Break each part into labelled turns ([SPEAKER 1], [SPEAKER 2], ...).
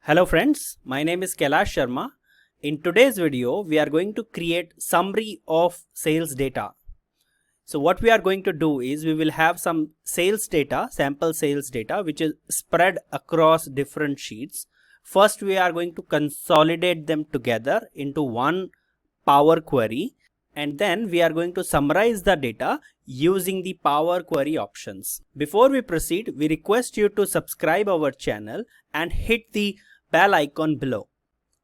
[SPEAKER 1] Hello friends, my name is Kailash Sharma. In today's video, we are going to create summary of sales data. So what we are going to do is we will have some sales data, sample sales data, which is spread across different sheets. First, we are going to consolidate them together into one Power Query, and then we are going to summarize the data using the Power Query options. Before we proceed, we request you to subscribe our channel and hit the bell icon below.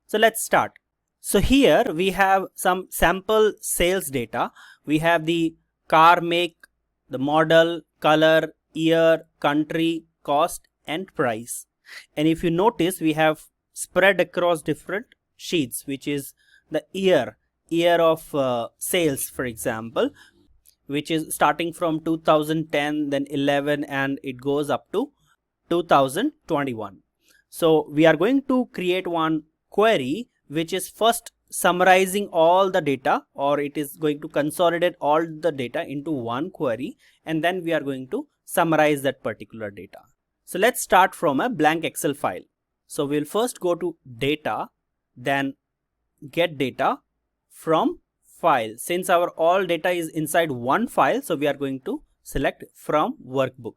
[SPEAKER 1] So let's start. So here we have some sample sales data. We have the car make, the model, color, year, country, cost and price. And if you notice, we have spread across different sheets, which is the year of sales, for example, which is starting from 2010, then 11, and it goes up to 2021. So we are going to create one query which is first summarizing all the data, or it is going to consolidate all the data into one query, and then we are going to summarize that particular data. So let's start from a blank Excel file. So we'll first go to data, then get data from file. Since our all data is inside one file, so we are going to select from workbook.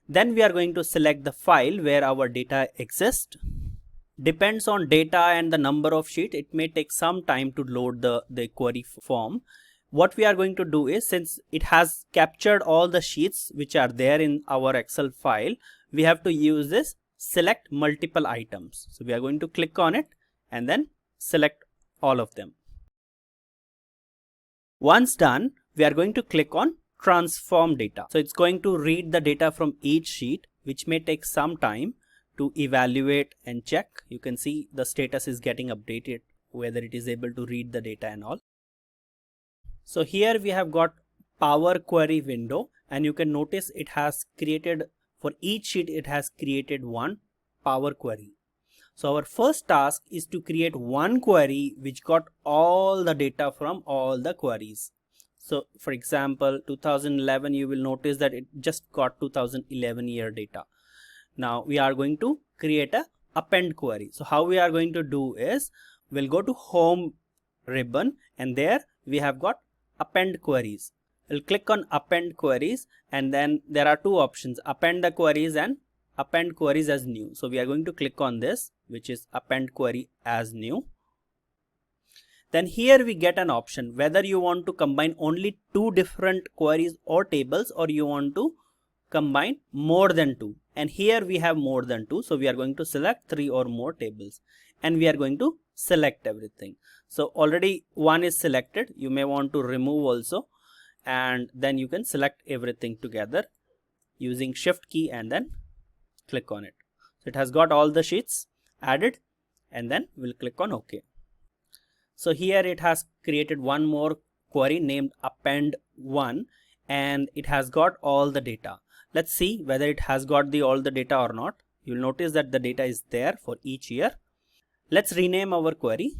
[SPEAKER 1] Then we are going to select the file where our data exists. Depends on data and the number of sheets, it may take some time to load the query form. What we are going to do is, since it has captured all the sheets which are there in our Excel file, we have to use this select multiple items. So we are going to click on it and then select all of them. Once done, we are going to click on transform data. So it's going to read the data from each sheet, which may take some time to evaluate and check. You can see the status is getting updated, whether it is able to read the data and all. So here we have got Power Query window, and you can notice it has created, for each sheet it has created one Power Query. So our first task is to create one query which got all the data from all the queries. So for example, 2011, you will notice that it just got 2011 year data. Now we are going to create a append query. So how we are going to do is, we'll go to home ribbon, and there we have got append queries. We'll click on append queries, and then there are two options, append the queries and append queries as new. So we are going to click on this, which is append query as new. Then here we get an option whether you want to combine only two different queries or tables, or you want to combine more than two. And here we have more than two, so we are going to select three or more tables, and we are going to select everything. So already one is selected. You may want to remove also, and then you can select everything together using shift key and then click on it. So it has got all the sheets added, and then we'll click on OK. So here it has created one more query named append 1, and it has got all the data. Let's see whether it has got all the data or not. You'll notice that the data is there for each year. Let's rename our query.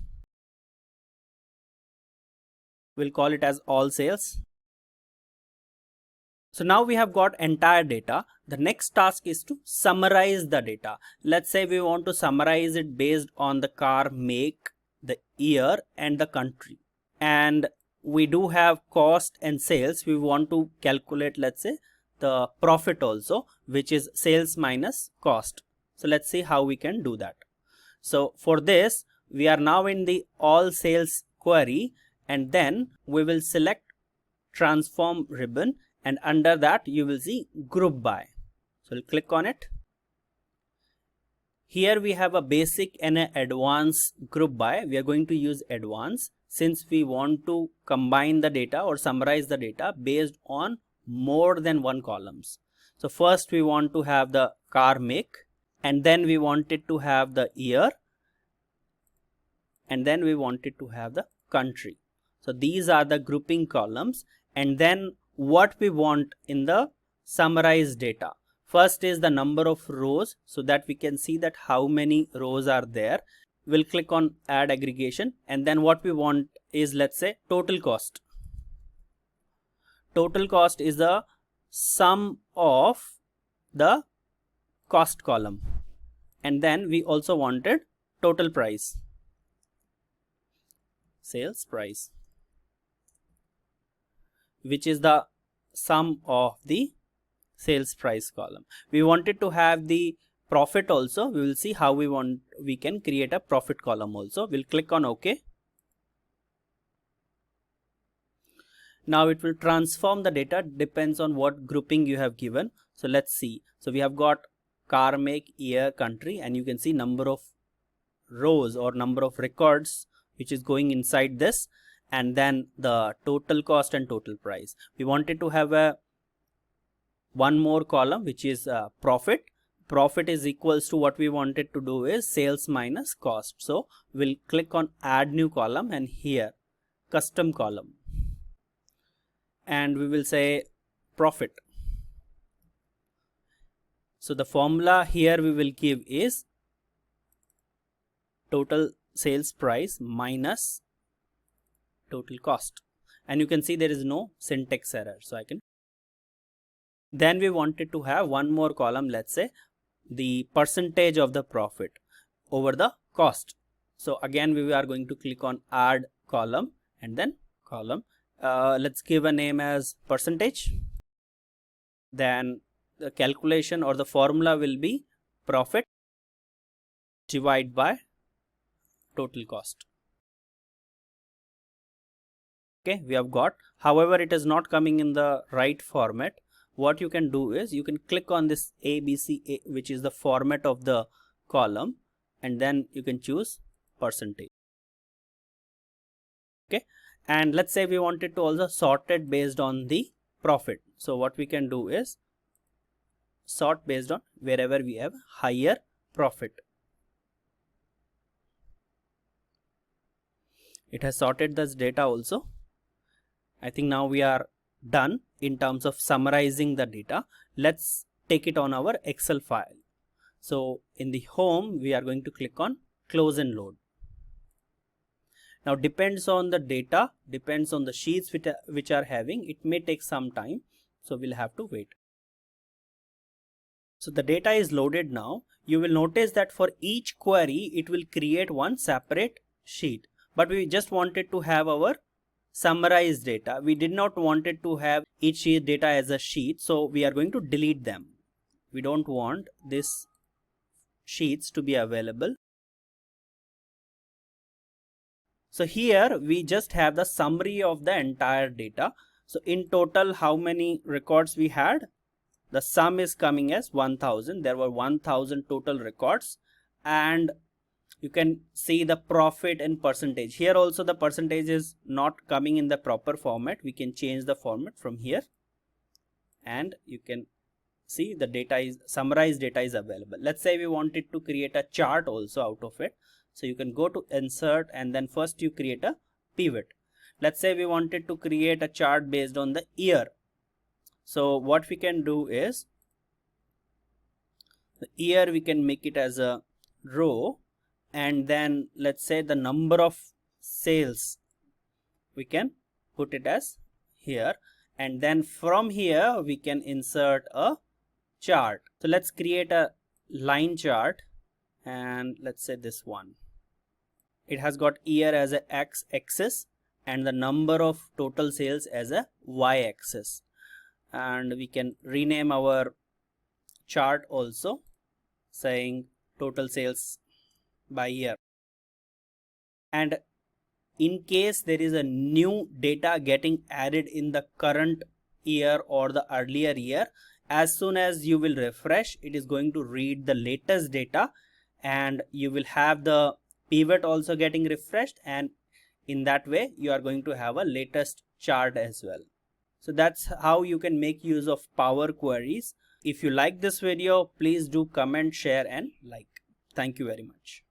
[SPEAKER 1] We'll call it as all sales. So now we have got entire data. The next task is to summarize the data. Let's say we want to summarize it based on the car make, the year and the country, and we do have cost and sales. We want to calculate, let's say, the profit also, which is sales minus cost. So let's see how we can do that. So for this, we are now in the all sales query, and then we will select transform ribbon, and under that you will see group by. So we'll click on it. Here we have a basic and an advanced group by. We are going to use advanced since we want to combine the data or summarize the data based on more than one columns. So first we want to have the car make, and then we wanted to have the year, and then we wanted to have the country. So these are the grouping columns, and then what we want in the summarized data. First is the number of rows, so that we can see that how many rows are there. We'll click on add aggregation, and then what we want is, let's say, total cost. Total cost is the sum of the cost column. and then we also wanted total price, sales price, which is the sum of the sales price column. We wanted to have the profit also. We will see how we can create a profit column also. We'll click on OK. Now it will transform the data, depends on what grouping you have given. So let's see. So we have got car make, year, country, and you can see number of rows or number of records which is going inside this, and then the total cost and total price. We wanted to have one more column which is profit. Profit is equals to, what we wanted to do is sales minus cost. So we'll click on add new column, and here custom column, and we will say profit. So the formula here we will give is total sales price minus total cost, and you can see there is no syntax error. So I can. Then we wanted to have one more column, let's say the percentage of the profit over the cost. So again we are going to click on add column, and then column. Let's give a name as percentage. Then the calculation or the formula will be profit divided by total cost. Okay, we have got. However, it is not coming in the right format. What you can do is you can click on this ABC, which is the format of the column, and then you can choose percentage. Okay, and let's say we wanted to also sort it based on the profit. So what we can do is sort based on wherever we have higher profit. It has sorted this data also. I think now we are done in terms of summarizing the data. Let's take it on our Excel file. So in the home, we are going to click on close and load. Now depends on the data, depends on the sheets which are having, it may take some time. So we'll have to wait. So the data is loaded now. You will notice that for each query, it will create one separate sheet. But we just wanted to have our summarized data. We did not wanted to have each sheet data as a sheet. So we are going to delete them. We don't want this sheets to be available. So here we just have the summary of the entire data. So in total, how many records we had? The sum is coming as 1000. There were 1000 total records, and you can see the profit in percentage. Here also the percentage is not coming in the proper format. We can change the format from here, and you can see the data is summarized data is available. Let's say we wanted to create a chart also out of it. So you can go to insert, and then first you create a pivot. Let's say we wanted to create a chart based on the year. So what we can do is the year we can make it as a row, and then let's say the number of sales we can put it as here, and then from here we can insert a chart. So let's create a line chart, and let's say this one. It has got year as a x-axis and the number of total sales as a y-axis, and we can rename our chart also saying total sales by year. And in case there is a new data getting added in the current year or the earlier year, as soon as you will refresh, it is going to read the latest data, and you will have the pivot also getting refreshed, and in that way you are going to have a latest chart as well. So that's how you can make use of Power Queries. If you like this video, please do comment, share and like. Thank you very much.